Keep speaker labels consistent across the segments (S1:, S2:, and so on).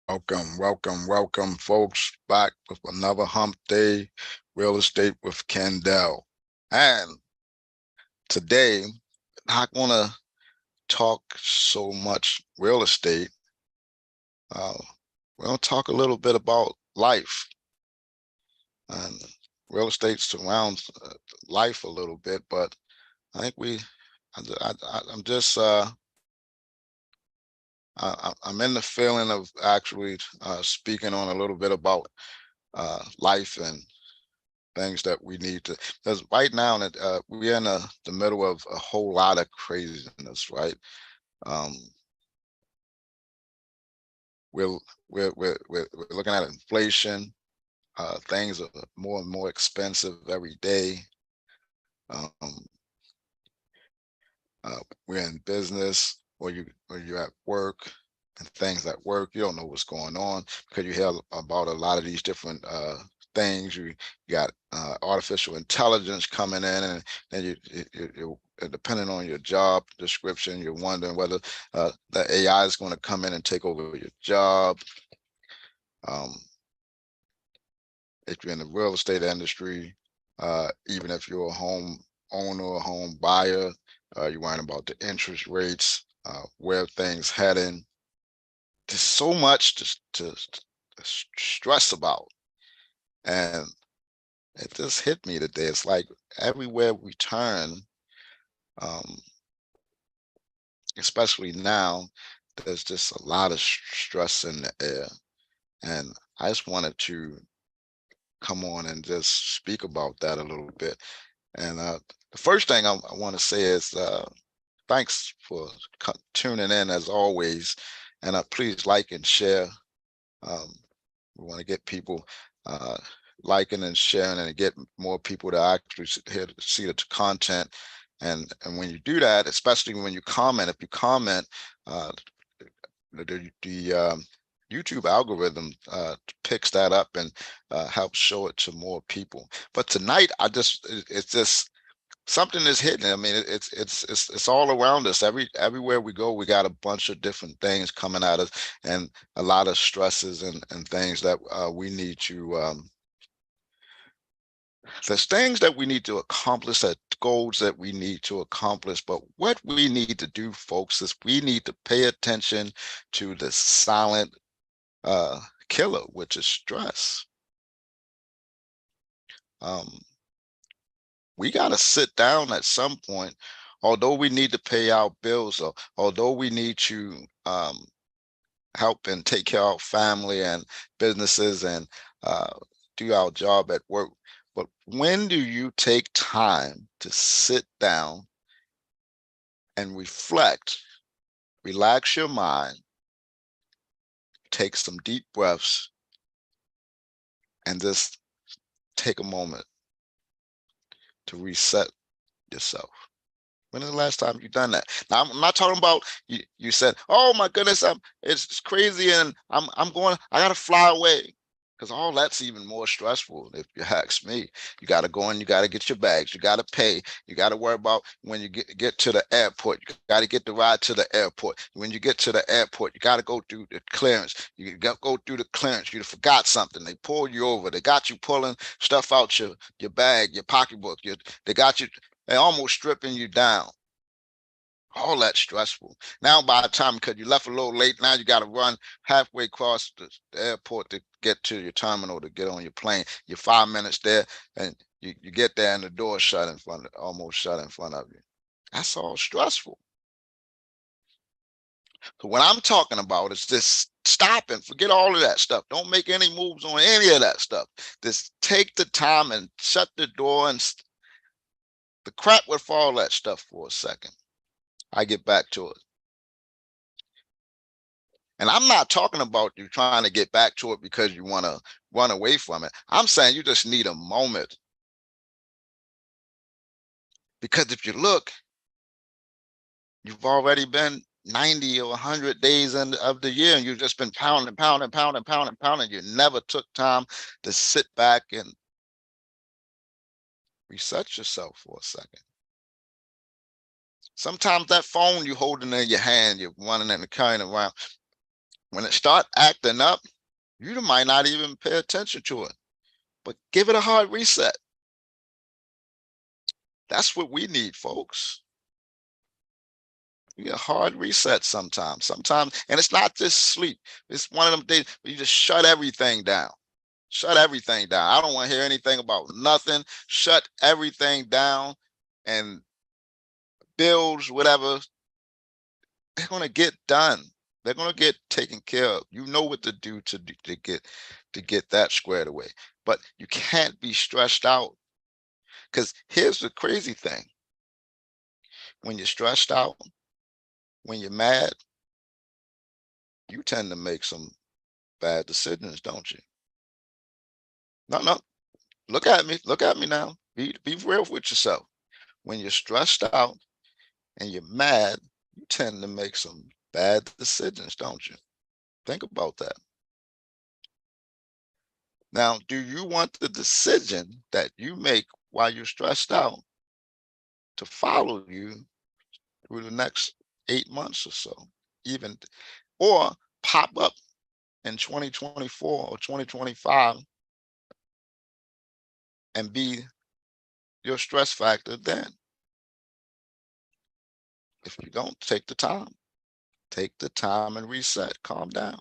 S1: Welcome, folks, back with another Hump Day Real Estate with Kendall. And today, not going to talk so much real estate. Uh, we're going to talk a little bit about life. And real estate surrounds life a little bit, but I think I'm just, I'm in the feeling of actually speaking on a little bit about life and things that we need to, because right now that we're in the middle of a whole lot of craziness, right? um we're we're looking at inflation. Things are more and more expensive every day. um we're in business, or you're at work, and things at work, you don't know what's going on because you hear about a lot of these different things. You got artificial intelligence coming in, and then depending on your job description, you're wondering whether the AI is going to come in and take over your job. Um, if you're in the real estate industry, even if you're a home owner or home buyer, you're worrying about the interest rates, where things heading. There's so much to stress about. And it just hit me today. It's like everywhere we turn, um, especially now, there's just a lot of stress in the air. And I just wanted to come on and just speak about that a little bit. And the first thing I want to say is thanks for tuning in as always. And please like and share. Um, we want to get people uh, liking and sharing, and get more people to actually here to see the content. And when you do that, especially when you comment, if you comment, uh, the YouTube algorithm picks that up and helps show it to more people. But tonight, it's just something is hitting. I mean, it's all around us. Everywhere we go, we got a bunch of different things coming at us, and a lot of stresses and things that we need to. There's things that we need to accomplish, that goals that we need to accomplish. But what we need to do, folks, is we need to pay attention to the silent uh, killer, which is stress. Um, we got to sit down at some point, although we need to pay our bills, or although we need to help and take care of our family and businesses, and uh, do our job at work. But when do you take time to sit down and reflect, relax your mind, take some deep breaths, and just take a moment to reset yourself? When is the last time you done that? Now, I'm not talking about you said, "Oh my goodness, it's crazy, and I'm going. I gotta fly away," because all that's even more stressful. If you ask me, you got to go in, you got to get your bags, you got to pay, you got to worry about when you get to the airport. You got to get the ride to the airport. When you get to the airport, you got to go through the clearance. You got to go through the clearance. You forgot something. They pull you over. They got you pulling stuff out your bag, your pocketbook. They got you. They almost stripping you down. All that stressful. Now, by the time, because you left a little late, now you got to run halfway across the airport to get to your terminal to get on your plane. You're 5 minutes there, and you get there, and the door shut in front, almost shut in front of you. That's all stressful. So what I'm talking about is just stop and forget all of that stuff. Don't make any moves on any of that stuff. Just take the time and shut the door and the crap with all that stuff for a second. I get back to it. And I'm not talking about you trying to get back to it because you want to run away from it. I'm saying you just need a moment. Because if you look, you've already been 90 or 100 days of the year, and you've just been pounding, pounding, pounding, pounding, pounding. You never took time to sit back and reset yourself for a second. Sometimes that phone you holding in your hand, you're running and carrying around. When it start acting up, you might not even pay attention to it, but give it a hard reset. That's what we need, folks. You get a hard reset sometimes. And it's not just sleep. It's one of them days where you just shut everything down. Shut everything down. I don't want to hear anything about nothing. Shut everything down, and bills, whatever, they're gonna get done. They're gonna get taken care of. You know what to do to get that squared away. But you can't be stressed out, because here's the crazy thing. When you're stressed out, when you're mad, you tend to make some bad decisions, don't you? No, no. Look at me. Look at me now. Be real with yourself. When you're stressed out and you're mad, you tend to make some bad decisions, don't you? Think about that. Now, do you want the decision that you make while you're stressed out to follow you through the next 8 months or so, even, or pop up in 2024 or 2025 and be your stress factor then? If you don't, take the time and reset, calm down.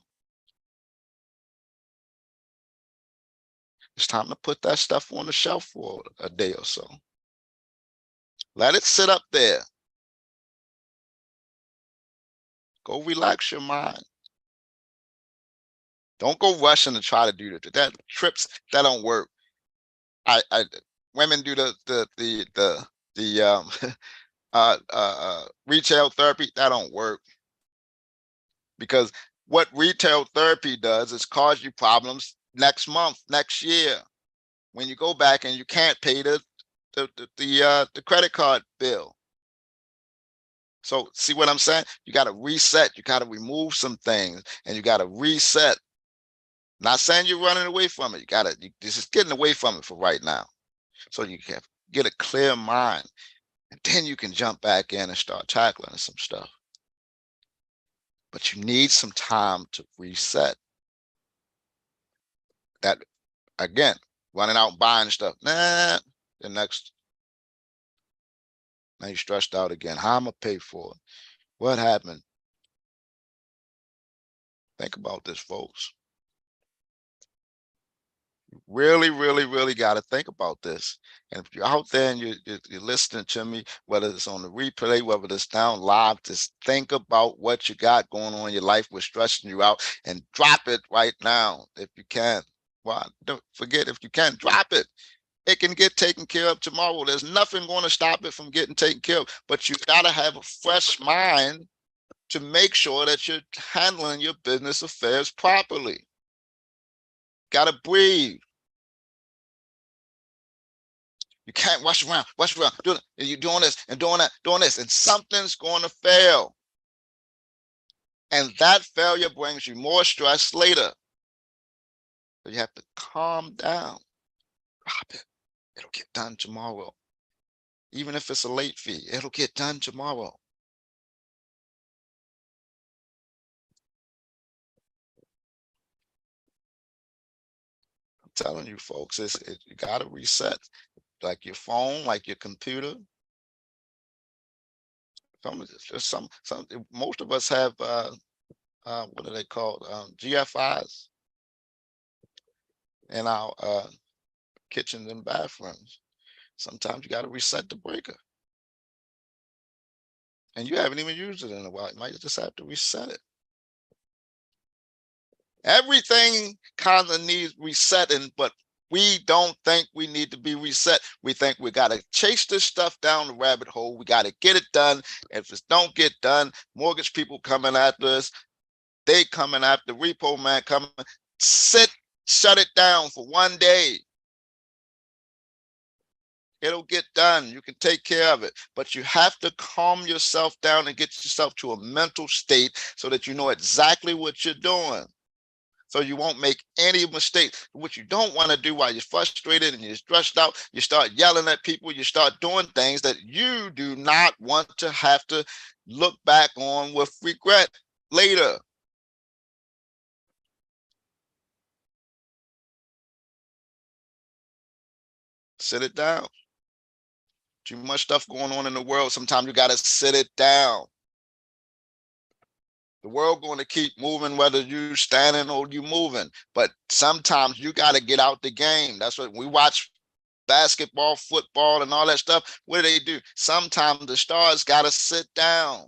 S1: It's time to put that stuff on the shelf for a day or so. Let it sit up there. Go relax your mind. Don't go rushing to try to do that. Trips that don't work. I Women do the retail therapy that don't work, because what retail therapy does is cause you problems next month, next year, when you go back and you can't pay the credit card bill. So see what I'm saying? You got to reset. You got to remove some things, and you got to reset. Not saying you're running away from it. You just getting away from it for right now, so you can get a clear mind, and then you can jump back in and start tackling some stuff. But you need some time to reset. That, again, running out and buying stuff. Nah, the next, now you're stressed out again. How am I gonna pay for it? What happened? Think about this, folks. Really, really, really got to think about this. And if you're out there and you're listening to me, whether it's on the replay, whether it's down live, just think about what you got going on in your life, what's stressing you out, and drop it right now if you can. Well, don't forget, if you can, drop it. It can get taken care of tomorrow. There's nothing going to stop it from getting taken care of, but you got to have a fresh mind to make sure that you're handling your business affairs properly. Got to breathe. You can't rush around, and you're doing this and doing that, and something's going to fail. And that failure brings you more stress later. So you have to calm down. Drop it. It'll get done tomorrow. Even if it's a late fee, it'll get done tomorrow. I'm telling you, folks, you got to reset. Like your phone, like your computer. Most of us have what are they called? GFIs in our kitchens and bathrooms. Sometimes you got to reset the breaker. And you haven't even used it in a while. You might just have to reset it. Everything kind of needs resetting, but we don't think we need to be reset. We think we got to chase this stuff down the rabbit hole. We got to get it done. If it don't get done, mortgage people coming after us. They coming after repo man coming. Shut it down for one day. It'll get done. You can take care of it, but you have to calm yourself down and get yourself to a mental state so that you know exactly what you're doing, so you won't make any mistakes. What you don't want to do while you're frustrated and you're stressed out, you start yelling at people, you start doing things that you do not want to have to look back on with regret later. Sit it down. Too much stuff going on in the world. Sometimes you got to sit it down. The world going to keep moving, whether you standing or you moving. But sometimes you got to get out the game. That's what we watch basketball, football, and all that stuff. What do? Sometimes the stars got to sit down.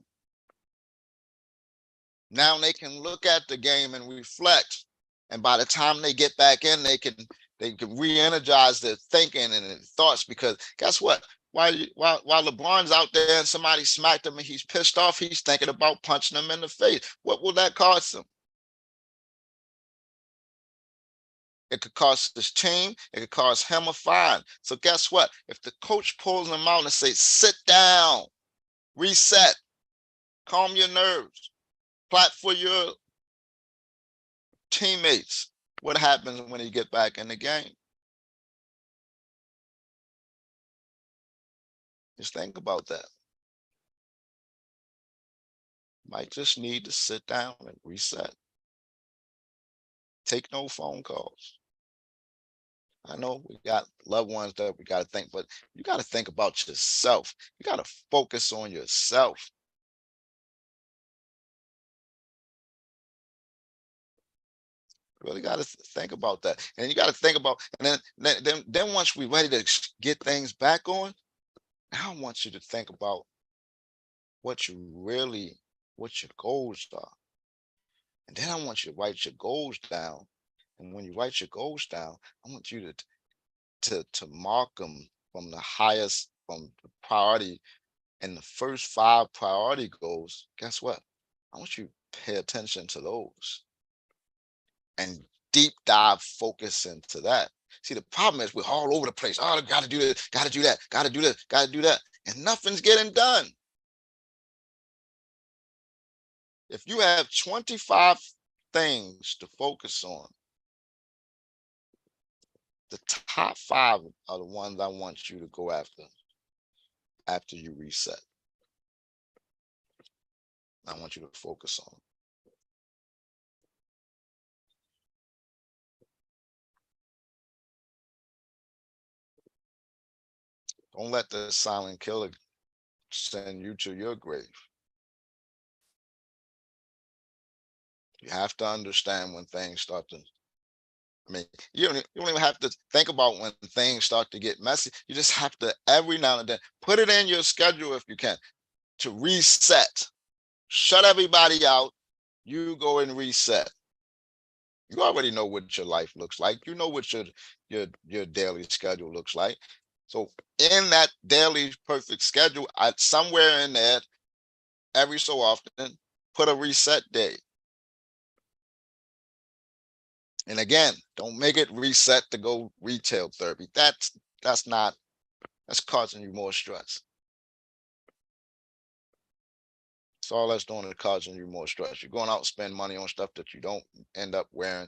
S1: Now they can look at the game and reflect. And by the time they get back in, they can re-energize their thinking and their thoughts. Because guess what? While LeBron's out there and somebody smacked him and he's pissed off, he's thinking about punching him in the face. What will that cost him? It could cost his team. It could cost him a fine. So guess what? If the coach pulls him out and says, sit down, reset, calm your nerves, plot for your teammates, what happens when he get back in the game? Just think about that. Might just need to sit down and reset. Take no phone calls. I know we got loved ones that we got to think, but you got to think about yourself. You got to focus on yourself. Really got to think about that, and you got to think about, and then once we're ready to get things back on, now I want you to think about what your goals are, and then I want you to write your goals down. And when you write your goals down, I want you to mark them from the highest, from the priority, and the first 5 priority goals. Guess what? I want you to pay attention to those and deep dive focus into that. See, the problem is we're all over the place. Oh, got to do this, got to do that, got to do this, got to do that, and nothing's getting done. If you have 25 things to focus on, the top 5 are the ones I want you to go after you reset. I want you to focus on. Don't let the silent killer send you to your grave. You have to understand when things start to, I mean, you don't even have to think about when things start to get messy. You just have to, every now and then, put it in your schedule if you can, to reset. Shut everybody out. You go and reset. You already know what your life looks like. You know what your daily schedule looks like. So in that daily perfect schedule, somewhere in there, every so often, put a reset day. And again, don't make it reset to go retail therapy. That's causing you more stress. That's all that's doing, is causing you more stress. You're going out and spend money on stuff that you don't end up wearing,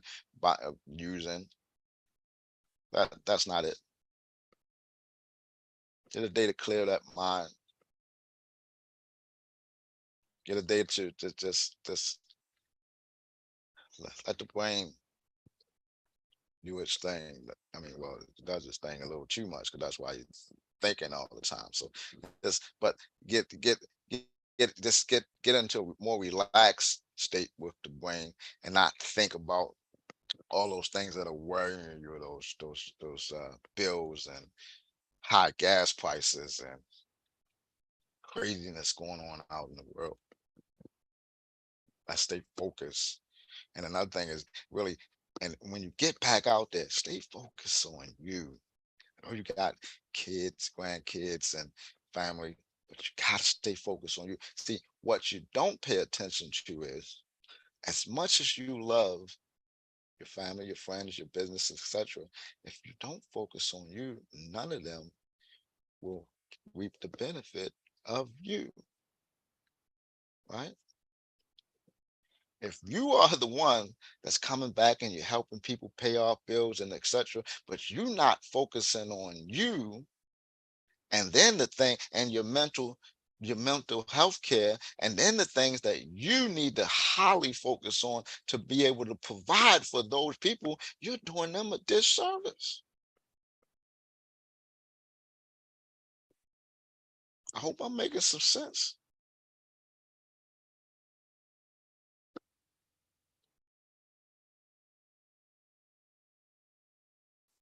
S1: using. That's not it. Get a day to clear that mind. Get a day to just let the brain do its thing. I mean, well, it does its thing a little too much, because that's why you're thinking all the time. So but get into a more relaxed state with the brain, and not think about all those things that are worrying you, those bills and high gas prices and craziness going on out in the world. I stay focused. And another thing is really, and when you get back out there, stay focused on you. I know you got kids, grandkids, and family, but you gotta stay focused on you. See, what you don't pay attention to is, as much as you love your family, your friends, your business, etc., if you don't focus on you, none of them will reap the benefit of you, right? If you are the one that's coming back and you're helping people pay off bills and etc., but you're not focusing on you, and then the thing, and your mental health care, and then the things that you need to highly focus on to be able to provide for those people, you're doing them a disservice. I hope I'm making some sense.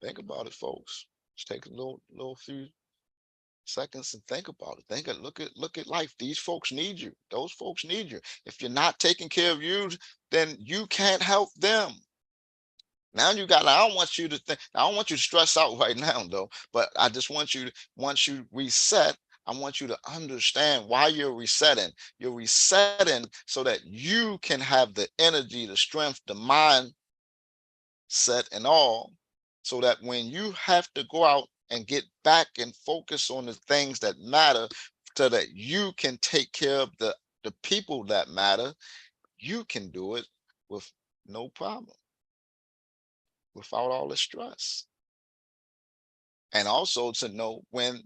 S1: Think about it, folks. Just take a little few seconds and think about it. Look at life. These folks need you. Those folks need you. If you're not taking care of you, then you can't help them. Now you got. I don't want you to think. I don't want you to stress out right now, though. But I just want you to. Once you reset, I want you to understand why you're resetting. You're resetting so that you can have the energy, the strength, the mind set and all, so that when you have to go out and get back and focus on the things that matter, so that you can take care of the people that matter, you can do it with no problem, without all the stress. And also to know when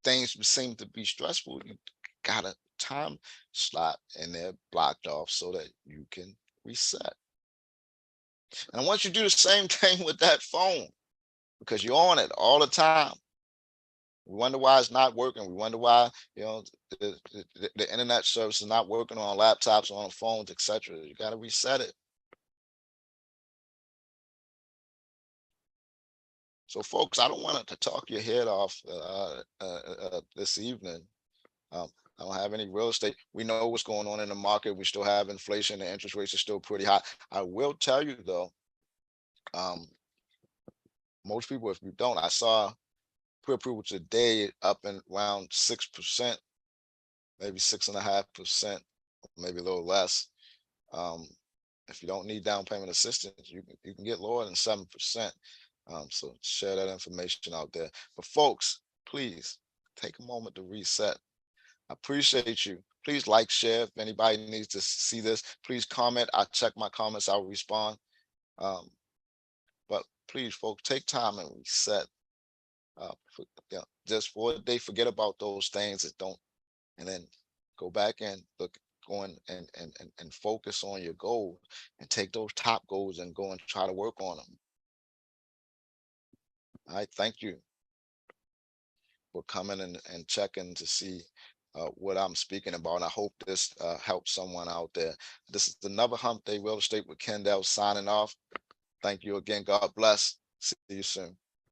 S1: things seem to be stressful, you got a time slot in there blocked off so that you can reset. And I want you to do the same thing with that phone, because you're on it all the time. We wonder why it's not working. We wonder why, the internet service is not working on laptops, on phones, etc. You got to reset it. So, folks, I don't want to talk your head off this evening. Um, I don't have any real estate. We know what's going on in the market. We still have inflation. The interest rates are still pretty high. I will tell you though, um, most people, if you don't, I saw pre-approval today up and around 6%, maybe 6.5%, maybe a little less. Um, if you don't need down payment assistance, you can get lower than 7%. So share that information out there. But folks, please take a moment to reset. I appreciate you. Please like, share. If anybody needs to see this, please comment. I check my comments. I'll respond. Um, but please, folks, take time and reset. Just for a day, forget about those things that don't, and then go back and look, going and focus on your goals, and take those top goals and go and try to work on them. I thank you for coming and checking to see what I'm speaking about. And I hope this helps someone out there. This is another Hump Day Real Estate with Kendall signing off. Thank you again. God bless. See you soon.